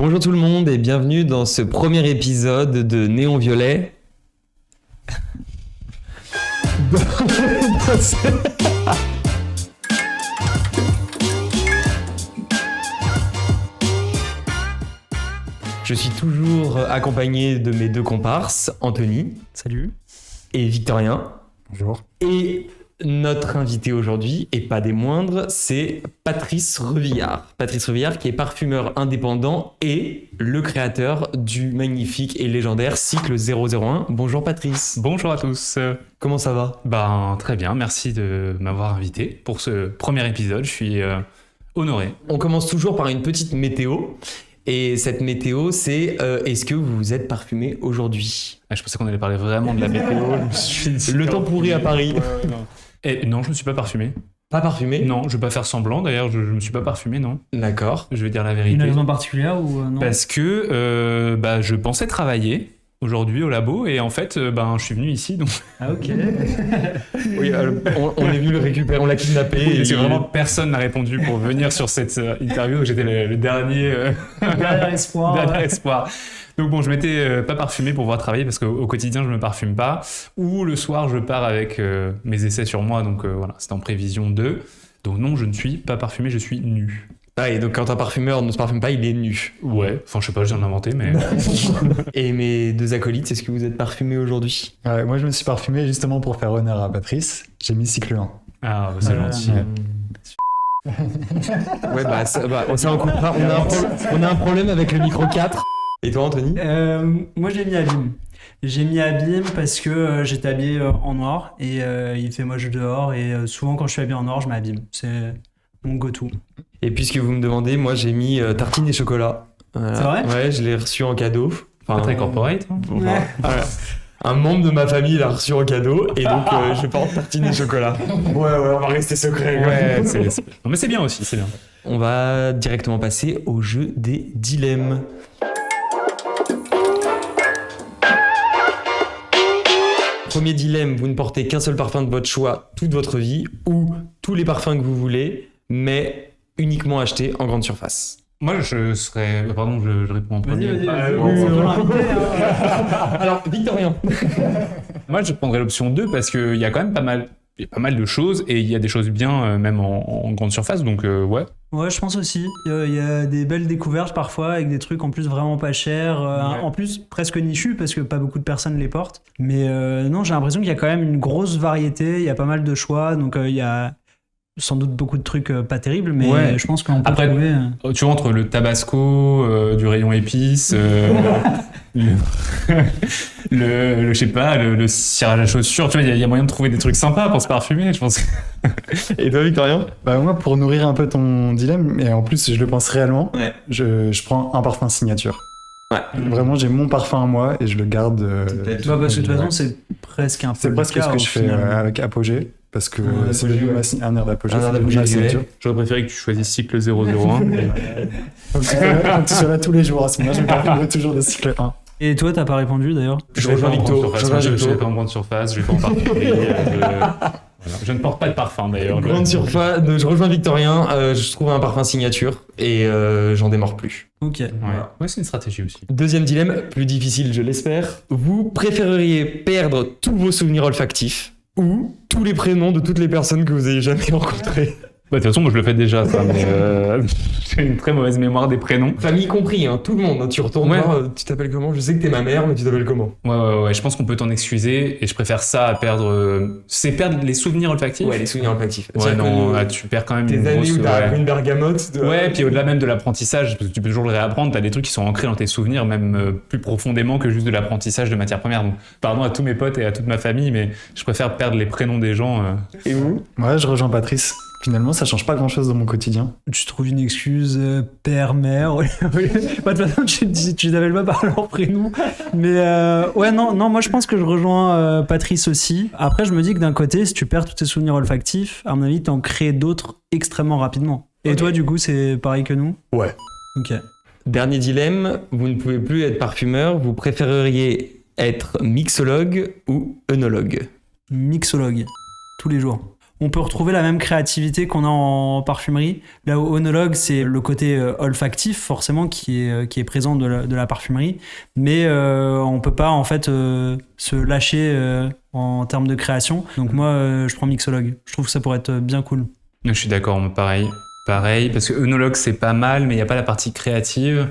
Bonjour tout le monde et bienvenue dans ce premier épisode de Néon Violet. Je suis toujours accompagné de mes deux comparses, Anthony. Salut. Et Victorien. Bonjour. Et notre invité aujourd'hui, et pas des moindres, c'est Patrice Revillard. Patrice Revillard qui est parfumeur indépendant et le créateur du magnifique et légendaire Cycle 001. Bonjour Patrice. Bonjour à tous. Comment ça va ? Très bien, merci de m'avoir invité pour ce premier épisode, je suis honoré. On commence toujours par une petite météo. Et cette météo, c'est est-ce que vous vous êtes parfumé aujourd'hui ? Je pensais qu'on allait parler vraiment de la météo. Le temps pourri à Paris. Non, je me suis pas parfumé. Pas parfumé ? Non, je vais pas faire semblant. D'ailleurs, je me suis pas parfumé, non. D'accord. Je vais dire la vérité. Une raison particulière ou non ? Parce que je pensais travailler aujourd'hui au labo et en fait, je suis venu ici. Donc... Ah ok. Oui, on est venu le récupérer, on l'a kidnappé. Parce que vraiment personne n'a répondu pour venir sur cette interview, donc j'étais le dernier espoir. Donc bon, je m'étais pas parfumé pour pouvoir travailler parce qu'au quotidien je me parfume pas, ou le soir je pars avec mes essais sur moi, donc voilà, c'était en prévision 2. Donc non, je ne suis pas parfumé, je suis nu. Ah, et donc quand un parfumeur ne se parfume pas, il est nu. Ouais, enfin je sais pas, je viens de l'inventer, mais... Et mes deux acolytes, est-ce que vous êtes parfumés aujourd'hui ? Moi, je me suis parfumé justement pour faire honneur à Patrice. J'ai mis Cycle 1. Ah, c'est gentil. Ouais, ça en coupera. On a un problème avec le micro 4. Et toi, Anthony ? Moi j'ai mis Abîme. J'ai mis Abîme parce que j'étais habillé en noir et il fait moche dehors et souvent quand je suis habillé en noir, je m'abîme. C'est mon go-to. Et puisque vous me demandez, moi j'ai mis tartine et chocolat. Voilà. C'est vrai ? Ouais, je l'ai reçu en cadeau. Pas très corporate. Ouais. Voilà. Un membre de ma famille l'a reçu en cadeau et donc je porte tartine et chocolat. Ouais, on va rester secret. Ouais, non mais c'est bien aussi, c'est bien. On va directement passer au jeu des dilemmes. Premier dilemme, vous ne portez qu'un seul parfum de votre choix toute votre vie ou tous les parfums que vous voulez, mais uniquement achetés en grande surface. Moi, je serais... Pardon, je réponds en premier. Alors, Victorien. Moi, je prendrais l'option 2 parce qu'il y a quand même pas mal de choses et il y a des choses bien, même en grande surface, donc ouais. Ouais, je pense aussi. Il y a des belles découvertes parfois avec des trucs en plus vraiment pas chers, Ouais. en plus presque nichus parce que pas beaucoup de personnes les portent. Mais non, j'ai l'impression qu'il y a quand même une grosse variété, il y a pas mal de choix, donc il y a sans doute beaucoup de trucs pas terribles, mais Ouais. je pense qu'on peut Après, trouver... Tu vois, entre le tabasco, du rayon épices, je sais pas, le cirage à chaussures, tu vois, il y a moyen de trouver des trucs sympas pour se parfumer, je pense. Et toi, Victorien ? Moi, pour nourrir un peu ton dilemme, et en plus, je le pense réellement, Ouais. je prends un parfum signature. Ouais. Vraiment, j'ai mon parfum à moi et je le garde. parce que de toute façon, c'est presque un peu C'est le presque cas, ce que au je fais final. avec Apogée, parce que c'est Apogée, devenu ouais. un air d'Apogée. Un air c'est d'Apogée devenu ma violet. signature. J'aurais préféré que tu choisisses cycle 001. Faut que tu sois là tous les jours à ce moment-là, je me parfumerai toujours de Cycle 1. Et toi, t'as pas répondu d'ailleurs ? Je rejoins Victor. Je vais pas en grande surface, je vais pas en parfumer. Voilà. Je ne porte pas de parfum d'ailleurs. Grande surface, je rejoins Victorien, je trouve un parfum signature et j'en démords plus. Ok. Ouais, c'est une stratégie aussi. Deuxième dilemme, plus difficile je l'espère. Vous préféreriez perdre tous vos souvenirs olfactifs ou tous les prénoms de toutes les personnes que vous ayez jamais rencontrées ? De toute façon, moi je le fais déjà, ça, mais j'ai une très mauvaise mémoire des prénoms. Famille compris, hein, tout le monde. Tu retournes Ouais. voir, tu t'appelles comment ? Je sais que t'es ma mère, mais tu t'appelles comment ? Ouais, je pense qu'on peut t'en excuser et je préfère ça à perdre. C'est perdre les souvenirs olfactifs. Ouais, les souvenirs olfactifs. Ouais, C'est-à-dire non, que là tu perds quand même tes une années grosse. où t'as Ouais. appris une bergamote. Ouais, puis au-delà même de l'apprentissage, parce que tu peux toujours le réapprendre, t'as des trucs qui sont ancrés dans tes souvenirs, même plus profondément que juste de l'apprentissage de matières premières. Donc, pardon à tous mes potes et à toute ma famille, mais je préfère perdre les prénoms des gens. Et vous ? Ouais, je rejoins Patrice. Finalement, ça change pas grand-chose dans mon quotidien. Tu trouves une excuse, père, mère. De toute façon, tu t'appelles pas par leur prénom. Mais ouais, non, moi je pense que je rejoins Patrice aussi. Après, je me dis que d'un côté, si tu perds tous tes souvenirs olfactifs, à mon avis, t'en crées d'autres extrêmement rapidement. Et Ok. toi, du coup, c'est pareil que nous ? Ouais. Ok. Dernier dilemme, vous ne pouvez plus être parfumeur, vous préféreriez être mixologue ou œnologue ? Mixologue, tous les jours. on peut retrouver la même créativité qu'on a en parfumerie. Là où œnologue, c'est le côté olfactif, forcément, qui est présent de la parfumerie. Mais on peut pas, en fait, se lâcher en termes de création. Donc moi, je prends mixologue. Je trouve que ça pourrait être bien cool. Je suis d'accord, pareil, parce que œnologue c'est pas mal, mais il n'y a pas la partie créative,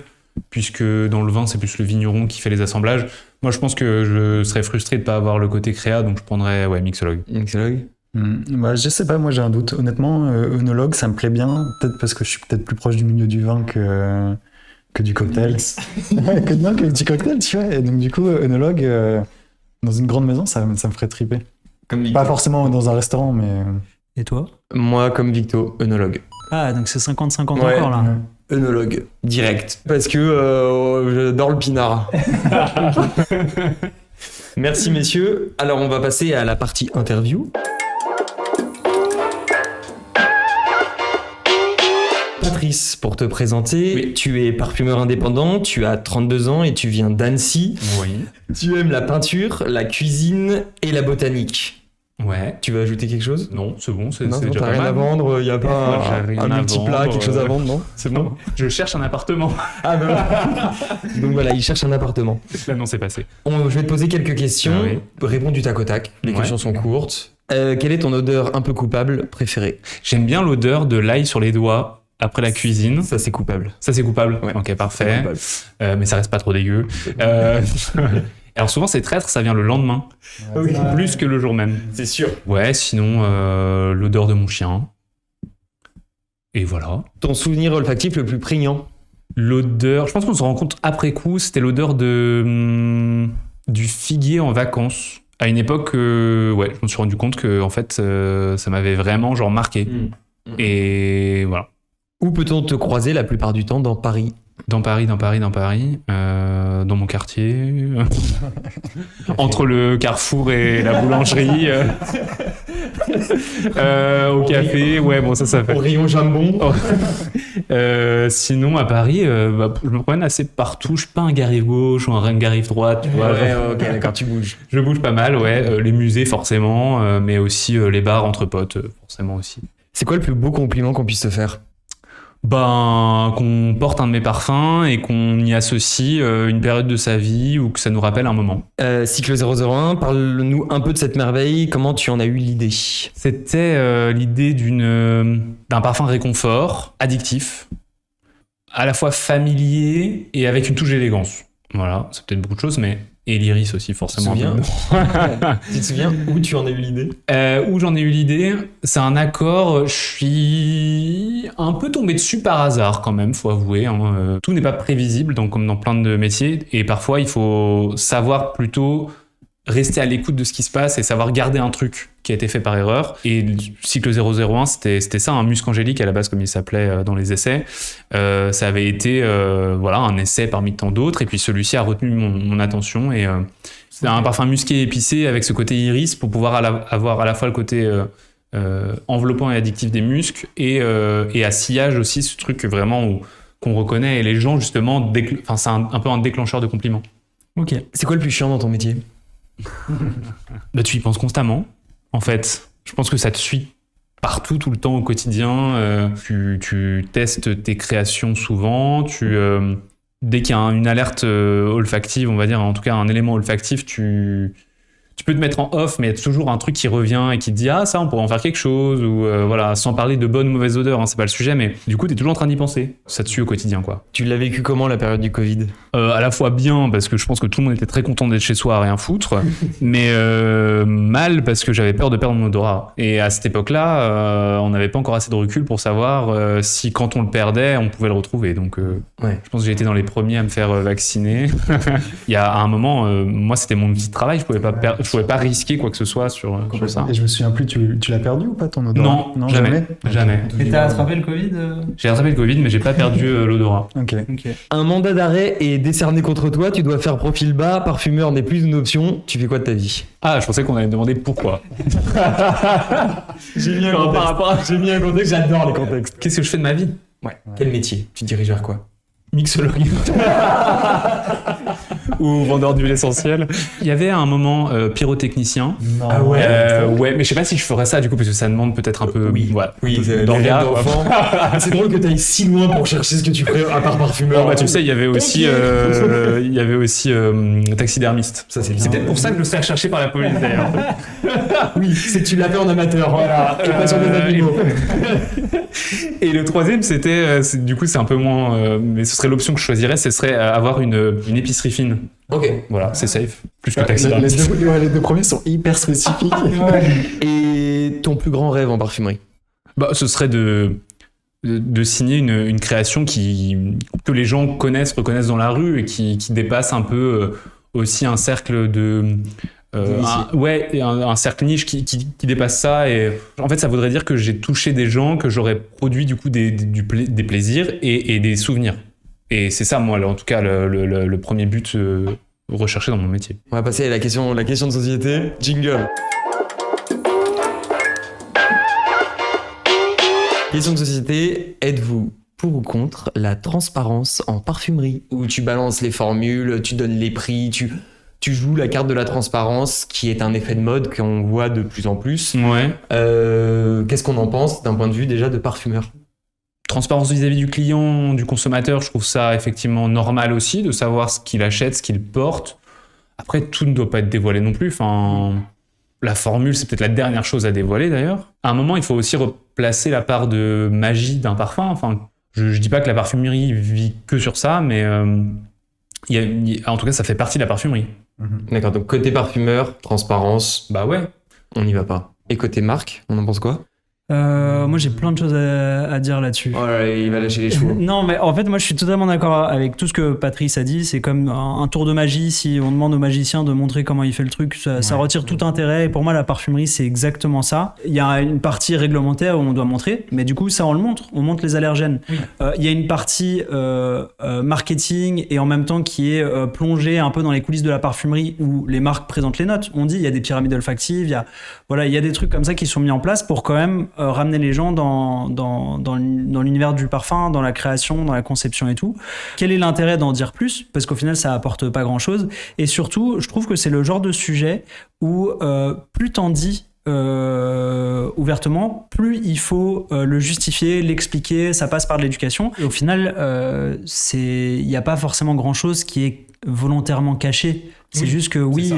puisque dans le vin c'est plus le vigneron qui fait les assemblages. Moi je pense que je serais frustré de pas avoir le côté créa, donc je prendrais mixologue. Mixologue. Bah, je sais pas, moi j'ai un doute. Honnêtement, œnologue, ça me plaît bien. Peut-être parce que je suis peut-être plus proche du milieu du vin que du cocktail. que du cocktail, tu vois. Et donc du coup, œnologue, dans une grande maison, ça me ferait triper. Comme Pas forcément dans un restaurant, mais... Et toi ? Moi, comme Victo, œnologue. Ah, donc c'est 50-50 Ouais. encore, là. Œnologue. Direct. Parce que j'adore le pinard. Merci, messieurs. Alors, on va passer à la partie interview. Patrice, pour te présenter, Oui. tu es parfumeur indépendant, tu as 32 ans et tu viens d'Annecy. Oui. Tu aimes la peinture, la cuisine et la botanique. Ouais. Tu veux ajouter quelque chose? Non, c'est bon, c'est Non, déjà t'as pas rien mal. à vendre, il n'y a pas J'ai rien un à multiplat, vendre, quelque chose à vendre, non? C'est bon? Je cherche un appartement. Ah ben donc voilà, il cherche un appartement. Là, non, c'est passé. Je vais te poser quelques questions. Ah oui. Réponds du tac au tac. Les Ouais. questions sont courtes. Quelle est ton odeur un peu coupable préférée? J'aime bien l'odeur de l'ail sur les doigts après la cuisine. Ça, c'est coupable. Ça, c'est coupable. Ouais. Ok, C'est parfait. coupable. Mais ça reste pas trop dégueu. Alors souvent, c'est traître, ça vient le lendemain, Oui. plus que le jour même. C'est sûr. Ouais, sinon, l'odeur de mon chien. Et voilà. Ton souvenir olfactif le plus prégnant? L'odeur, je pense qu'on se rend compte après coup, c'était l'odeur du figuier en vacances. À une époque, je me suis rendu compte que en fait, ça m'avait vraiment genre marqué. Et voilà. Où peut-on te croiser la plupart du temps dans Paris? Dans Paris, dans mon quartier, entre le carrefour et la boulangerie, au café, ouais, bon, ça fait. Au rayon jambon. Sinon, à Paris, je me promène assez partout. Je suis pas un gars rive gauche ou un gars rive droite, tu vois. Ouais, ok, d'accord, tu bouges. Je bouge pas mal, ouais. Les musées, forcément, mais aussi les bars entre potes, forcément aussi. C'est quoi le plus beau compliment qu'on puisse te faire? Ben, qu'on porte un de mes parfums et qu'on y associe une période de sa vie ou que ça nous rappelle un moment. Cycle 001, parle-nous un peu de cette merveille. Comment tu en as eu l'idée? C'était l'idée d'un parfum réconfort, addictif, à la fois familier et avec une touche d'élégance. Voilà, c'est peut-être beaucoup de choses, mais... Et l'iris aussi, forcément. Tu te souviens où tu en as eu l'idée? Où j'en ai eu l'idée, c'est un accord, je suis un peu tombé dessus par hasard quand même, faut avouer. Hein. Tout n'est pas prévisible, donc, comme dans plein de métiers, et parfois il faut savoir plutôt rester à l'écoute de ce qui se passe et savoir garder un truc qui a été fait par erreur. Et le cycle 001, c'était ça, un musc angélique à la base, comme il s'appelait dans les essais. Ça avait été un essai parmi tant d'autres, et puis celui-ci a retenu mon attention. Et c'est un parfum musqué épicé avec ce côté iris pour pouvoir avoir à la fois le côté enveloppant et addictif des muscs et à sillage aussi, ce truc vraiment qu'on reconnaît. Et les gens, justement, c'est un peu un déclencheur de compliments. Ok. C'est quoi le plus chiant dans ton métier? Bah, tu y penses constamment, en fait. Je pense que ça te suit partout, tout le temps, au quotidien. Tu testes tes créations souvent. Dès qu'il y a une alerte olfactive, on va dire, en tout cas un élément olfactif, tu peux te mettre en off, mais il y a toujours un truc qui revient et qui te dit « Ah, ça, on pourrait en faire quelque chose » ou voilà, sans parler de bonne ou mauvaise odeur, hein, c'est pas le sujet, mais du coup, t'es toujours en train d'y penser. Ça te suit au quotidien, quoi. Tu l'as vécu comment, la période du Covid? À la fois bien, parce que je pense que tout le monde était très content d'être chez soi à rien foutre, mais mal, parce que j'avais peur de perdre mon odorat. Et à cette époque-là, on n'avait pas encore assez de recul pour savoir si, quand on le perdait, on pouvait le retrouver. Donc, Ouais. je pense que j'ai été dans les premiers à me faire vacciner. Il y a un moment, moi, c'était mon petit travail, je pouvais pas risquer quoi que ce soit sur ça. Et je me souviens plus, tu l'as perdu ou pas ton odorat? Non, jamais. Et t'as attrapé le Covid J'ai attrapé le Covid, mais j'ai pas perdu l'odorat. Ok. Un mandat d'arrêt est décerné contre toi, tu dois faire profil bas, parfumeur n'est plus une option, tu fais quoi de ta vie? Ah, je pensais qu'on allait me demander pourquoi. J'ai mis un contexte, j'adore les contextes. Qu'est-ce que je fais de ma vie? Ouais. Quel métier? Tu te diriges vers quoi? Mixologue. ou vendeur d'huile essentielle. Il y avait à un moment pyrotechnicien. Ah ouais. Ouais, mais je sais pas si je ferais ça du coup parce que ça demande peut-être un peu. Oui. Voilà, Oui, un peu c'est d'orgas, quoi. d'enfant. C'est drôle que tu ailles si loin pour chercher ce que tu ferais à part parfumeur. Non, bah, tu sais, il y avait aussi, taxidermiste. Ça, c'est C'est peut-être pour ça que je serais recherché par la police d'ailleurs. Oui, c'est que tu l'as fait en amateur. Voilà. Et pas sur des animaux. Et le troisième, du coup, c'est un peu moins, mais ce serait l'option que je choisirais, ce serait avoir une épicerie fine. Ok. Voilà, c'est safe. Plus que Les taxidermiste. deux premiers sont hyper spécifiques. Et ton plus grand rêve en parfumerie? Bah, ce serait de signer une création que les gens reconnaissent dans la rue et qui dépasse un peu aussi un cercle de. Un cercle niche qui dépasse ça. Et en fait, ça voudrait dire que j'ai touché des gens, que j'aurais produit du coup des plaisirs et des souvenirs. Et c'est ça, moi, en tout cas, le premier but recherché dans mon métier. On va passer à la question de société. Jingle. Question de société, êtes-vous pour ou contre la transparence en parfumerie? Où tu balances les formules, tu donnes les prix, tu joues la carte de la transparence, qui est un effet de mode qu'on voit de plus en plus. Ouais. Qu'est-ce qu'on en pense d'un point de vue déjà de parfumeur? Transparence vis-à-vis du client, du consommateur, je trouve ça effectivement normal aussi, de savoir ce qu'il achète, ce qu'il porte. Après, tout ne doit pas être dévoilé non plus. Enfin, la formule, c'est peut-être la dernière chose à dévoiler d'ailleurs. À un moment, il faut aussi replacer la part de magie d'un parfum. Enfin, je dis pas que la parfumerie vit que sur ça, mais en tout cas, ça fait partie de la parfumerie. D'accord, donc côté parfumeur, transparence, Bah ouais. on n'y va pas. Et côté marque, on en pense quoi? Moi, j'ai plein de choses à dire là-dessus. Oh là là, il va lâcher les chevaux. Non, mais en fait, moi, je suis totalement d'accord avec tout ce que Patrice a dit. C'est comme un tour de magie. Si on demande au magicien de montrer comment il fait le truc, ça retire tout intérêt. Et pour moi, la parfumerie, c'est exactement ça. Il y a une partie réglementaire où on doit montrer, mais du coup, ça, on le montre. On montre les allergènes. Il y a une partie marketing et en même temps qui est plongée un peu dans les coulisses de la parfumerie où les marques présentent les notes. On dit, il y a des pyramides olfactives, il y a des trucs comme ça qui sont mis en place pour quand même ramener les gens dans l'univers du parfum, dans la création, dans la conception et tout. Quel est l'intérêt d'en dire plus? Parce qu'au final, ça apporte pas grand-chose. Et surtout, je trouve que c'est le genre de sujet où plus t'en dis ouvertement, plus il faut le justifier, l'expliquer, ça passe par de l'éducation. Et au final, il n'y a pas forcément grand-chose qui est volontairement caché. C'est juste que oui...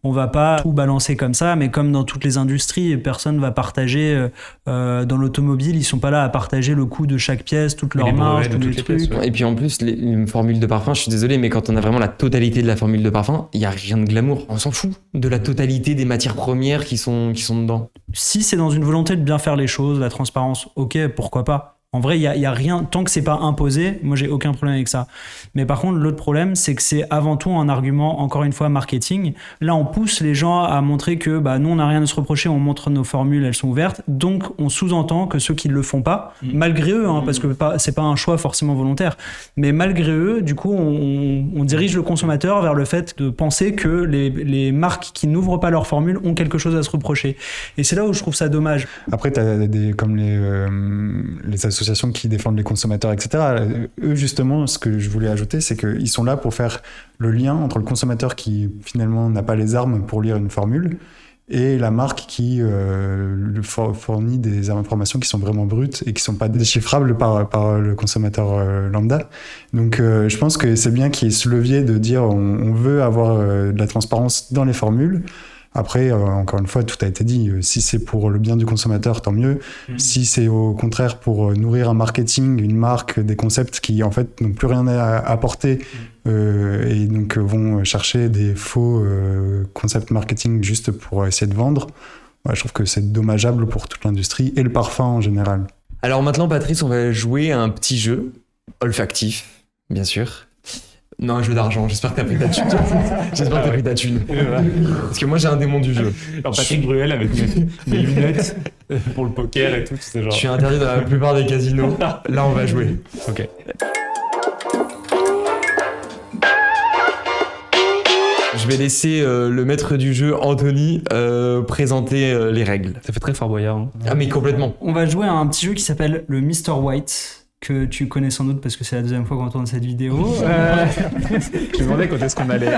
On va pas tout balancer comme ça, mais comme dans toutes les industries, personne va partager. Dans l'automobile, ils sont pas là à partager le coût de chaque pièce, toutes leurs marges, tous les trucs. Et puis en plus, les formules de parfum, je suis désolé, mais quand on a vraiment la totalité de la formule de parfum, il y a rien de glamour. On s'en fout de la totalité des matières premières qui sont dedans. Si c'est dans une volonté de bien faire les choses, la transparence, ok, pourquoi pas. En vrai, il y a rien, tant que c'est pas imposé, moi j'ai aucun problème avec ça. Mais par contre, l'autre problème, c'est que c'est avant tout un argument, encore une fois, marketing. Là, on pousse les gens à montrer que nous, on n'a rien à se reprocher, on montre nos formules, elles sont ouvertes. Donc, on sous-entend que ceux qui ne le font pas, malgré eux, parce que c'est pas un choix forcément volontaire, mais malgré eux, du coup, on dirige le consommateur vers le fait de penser que les marques qui n'ouvrent pas leurs formules ont quelque chose à se reprocher. Et c'est là où je trouve ça dommage. Après, tu as comme les associations qui défendent les consommateurs, etc. Eux, justement, ce que je voulais ajouter, c'est qu'ils sont là pour faire le lien entre le consommateur qui, finalement, n'a pas les armes pour lire une formule et la marque qui fournit des informations qui sont vraiment brutes et qui ne sont pas déchiffrables par le consommateur lambda. Donc, je pense que c'est bien qu'il y ait ce levier de dire on veut avoir de la transparence dans les formules. Après, encore une fois, tout a été dit. Si c'est pour le bien du consommateur, tant mieux. Si c'est au contraire pour nourrir un marketing, une marque, des concepts qui, en fait, n'ont plus rien à apporter et donc vont chercher des faux concepts marketing juste pour essayer de vendre, je trouve que c'est dommageable pour toute l'industrie et le parfum en général. Alors maintenant, Patrice, on va jouer à un petit jeu olfactif, bien sûr. Non, un jeu d'argent, j'espère que t'as pris ta thune. J'espère que t'as pris ta thune. Parce que moi j'ai un démon du jeu. Alors Patrick Bruel avec mes lunettes pour le poker et tout, c'est genre... Je suis interdit dans la plupart des casinos. Là on va jouer. Ok. Je vais laisser le maître du jeu, Anthony, présenter les règles. Ça fait très Fort Boyard. Hein. Ah mais complètement. On va jouer à un petit jeu qui s'appelle le Mr. White. que tu connais sans doute parce que c'est la deuxième fois qu'on tourne cette vidéo. Je me demandais quand est-ce qu'on allait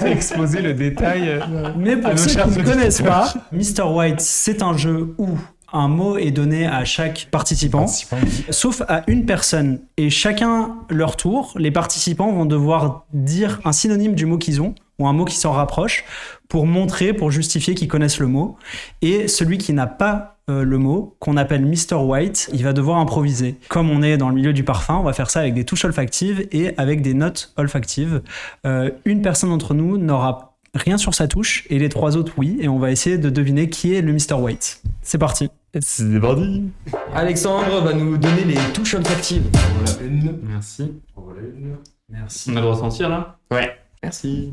exposer le détail. Mais À pour nos ceux chers qui ne auditeurs. connaissent pas, Mr. White, c'est un jeu où un mot est donné à chaque participant, sauf à une personne. Et chacun leur tour, les participants vont devoir dire un synonyme du mot qu'ils ont, ou un mot qui s'en rapproche, pour montrer, pour justifier qu'ils connaissent le mot. Et celui qui n'a pas le mot, qu'on appelle Mr. White, il va devoir improviser. Comme on est dans le milieu du parfum, on va faire ça avec des touches olfactives et avec des notes olfactives. Une personne d'entre nous n'aura rien sur sa touche, et les 3 autres, oui. Et on va essayer de deviner qui est le Mr. White. C'est parti. C'est parti. Alexandre va nous donner les touches olfactives. Voilà une. Merci. Voilà une. Merci. On a le droit de sentir là? Ouais. Merci.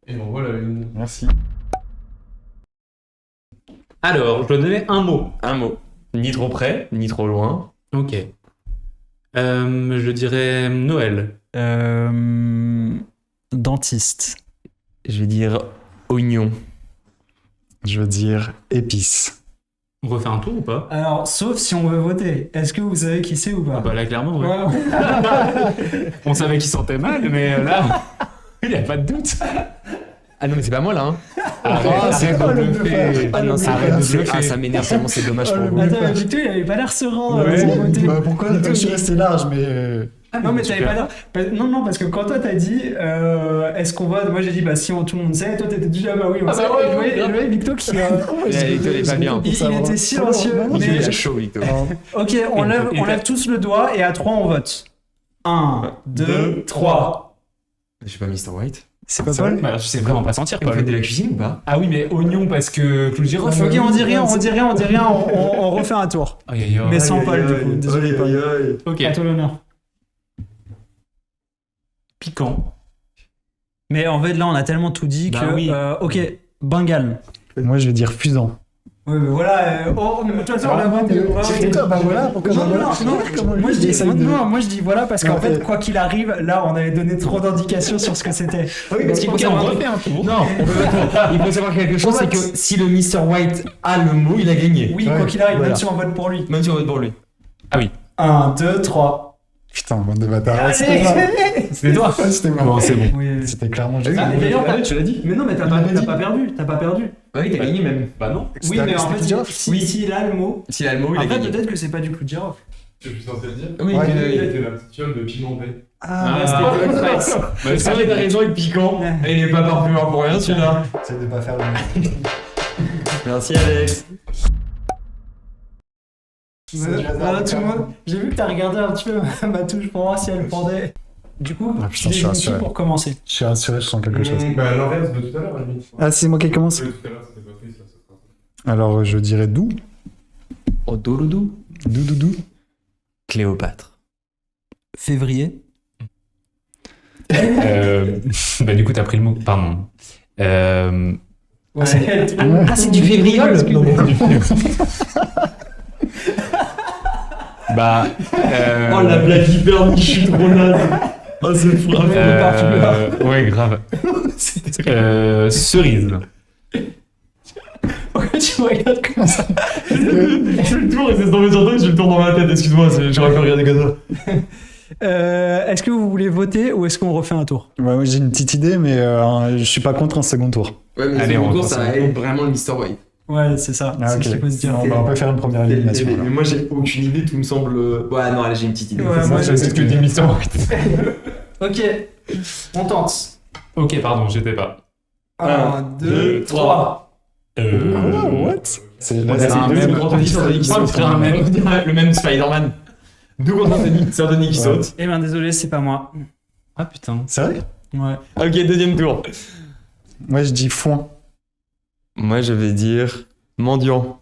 Et en voilà une. Merci. Alors, je dois donner un mot. Un mot. Ni trop près, ni trop loin. Ok. Je dirais Noël. Dentiste. Je vais dire oignon. Je veux dire épices. On refait un tour ou pas? Alors, sauf si on veut voter. Est-ce que vous savez qui c'est ou pas? Ah bah là, clairement, ouais. Ouais. On savait qu'il sentait mal, mais là, il n'y a pas de doute. Ah non, mais c'est pas moi là. Hein. Arrête de bluffer. Ah non, c'est Arrête de c'est- bluffer. ah, ça m'énerve tellement, c'est dommage pour vous. Attends, mais Victor, il avait pas l'air serein. Ouais. de son côté. Pourquoi je suis resté large, mais. Non, mais t'avais pas l'air. Non, parce que quand toi t'as dit est-ce qu'on vote, moi j'ai dit bah si tout le monde sait, toi t'étais déjà bah oui, on sait. ouais, Et je voyais Victor qui. Victor, il est pas bien. Il était silencieux. Non, Il Mais- est chaud, Victor. Ok, on lève tous le doigt et à 3 on vote. 1, 2, 3. Je suis pas Mr. White. C'est pas Paul. Bah, je sais vraiment pas sentir, Vous Paul. faites de la cuisine ou pas? Ah oui, mais oignon parce que clou de girofle. Ok, on dit rien, on refait un tour. Aïe, aïe, aïe. Mais sans Paul du coup, désolé Paul. Ok. À toi l'honneur. Piquant. Mais en fait là on a tellement tout dit Bah que. oui. Ok, Bengale. Moi, je vais dire fusant. Ouais, mais voilà. Mais de toute façon, on l'a voté. C'était quoi? Bah voilà, pourquoi Non, bah voilà? moi je dis, essaye de- moi je dis voilà parce qu'en Non, fait et- quoi qu'il arrive là on avait donné trop d'indications sur ce que c'était. Oui, parce qu'il faut Ok, on savoir. refait un tour. Non, il faut savoir quelque chose, c'est que si le Mr. White a le mot, il a gagné. Oui, Ouais, quoi qu'il arrive, voilà. même si on vote pour lui. Même si on vote pour lui. 1, 2, 3. Putain, bande de bâtards. C'était moi. C'était toi. Ouais, c'était moi. Bon, c'est bon. Oui. C'était clairement Ah oui, Ah, mais d'ailleurs, tu l'as dit. mais non, mais t'as pas perdu. T'as pas perdu. Oui, t'as gagné même. Bah non. Oui, mais en c'était fait, clou de girofle. s'il a le mot. S'il a le mot, il a Après, gagné. peut-être que c'est pas du clou de girofle. Je suis censé le dire. Oui, Ouais. Il était la petite fiole de pimenté. Ah, c'était Rex. C'est vrai, t'as raison avec piquant. Et il est pas parfumeur pour rien celui-là. C'est de pas faire le. Merci Alex. Voilà, tout le monde. J'ai vu que t'as regardé un petit peu ma touche pour voir si elle pendait. Du coup, Ah, tu putain, je suis désignes qui rassuré. pour commencer. Je suis rassuré, je sens quelque chose. Bah, l'inverse de tout à l'heure, à la limite. Ah, c'est moi qui commence. Oui, tout à l'heure, c'était pas triste, là, ça sera- Alors, je dirais doux. Oh, Douloudou. Doux. Cléopâtre. Février. Bah du coup, t'as pris le mot. Pardon. Ouais. Ah, c'est du févriol. Non, Bah. Oh, la blague hyper niche, je suis trop naze. Oh, c'est fou. Ouais, grave. Cerise. Pourquoi tu me regardes comme ça? Je fais le tour et c'est tombé sur toi que je le tourne dans ma tête. Excuse-moi, j'aurais pu regarder comme ça. Est-ce que vous voulez voter ou est-ce qu'on refait un tour? Ouais, moi j'ai une petite idée, mais je suis pas contre un second tour. Ouais, mais Allez, le on second tour, va ça passer. aide vraiment le Mr. White. Ouais, c'est ça. Ah, c'est ok. ce qu'il faut se dire. On peut faire une première élimination. alors. Mais moi, j'ai aucune idée, tout me semble. Ouais, non, allez, j'ai une petite idée. Ouais, Ça, moi, c'est ce que dit Mr. White. Ok, on tente. Ok, pardon, j'étais pas. 1, 2, 3. What? C'est On là, dirait c'est un deux même autres. contre Nick, Sardonic qui Oh, saute. c'est un même. On dirait le même Spider-Man. Deux contre Sardonic qui Ouais. saute. Eh ben désolé, c'est pas moi. Ah putain. C'est vrai? Ouais. Ok, deuxième tour. Moi je dis foin. Moi, je vais dire mendiant.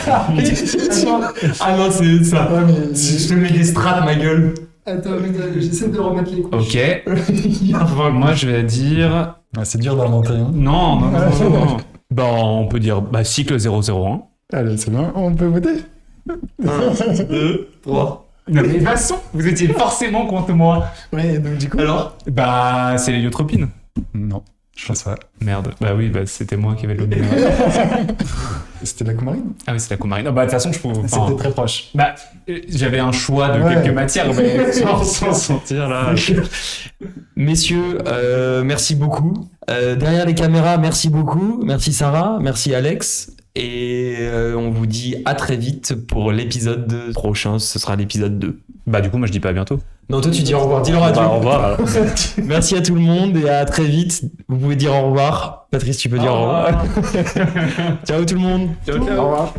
Ah non, c'est ça. Ouais, mais. Je te mets des strates, ma gueule. Attends, j'essaie de remettre les couches. Ok. Moi, je vais dire. Ouais, c'est dur d'inventer. Hein. Non, non, non, non, non. Bah, on peut dire bah, cycle 001. Allez, c'est bien. On peut voter? 1, 2, 3. Non, mais de toute façon, vous étiez forcément contre moi. Ouais, donc du coup. Alors Bah, c'est l'héliotropine. Non. Je pense pas. Merde. Bah oui, c'était moi qui avais le numéro. C'était la coumarine. Ah oui, c'est la coumarine. Non, bah de toute façon, je peux. C'était très proche. Bah, j'avais un choix de Ouais. quelques matières, mais sans sentir là. Messieurs, merci beaucoup. Derrière les caméras, merci beaucoup. Merci Sarah, merci Alex. Et on vous dit à très vite pour l'épisode prochain. Ce sera l'épisode 2. Bah du coup, moi je dis pas à bientôt. Non, toi tu dis au revoir. Dis-leur à Bah, au revoir. Alors. Merci à tout le monde et à très vite. Vous pouvez dire au revoir. Patrice, tu peux dire au revoir. Ciao tout le monde. Ciao, ciao. Au revoir.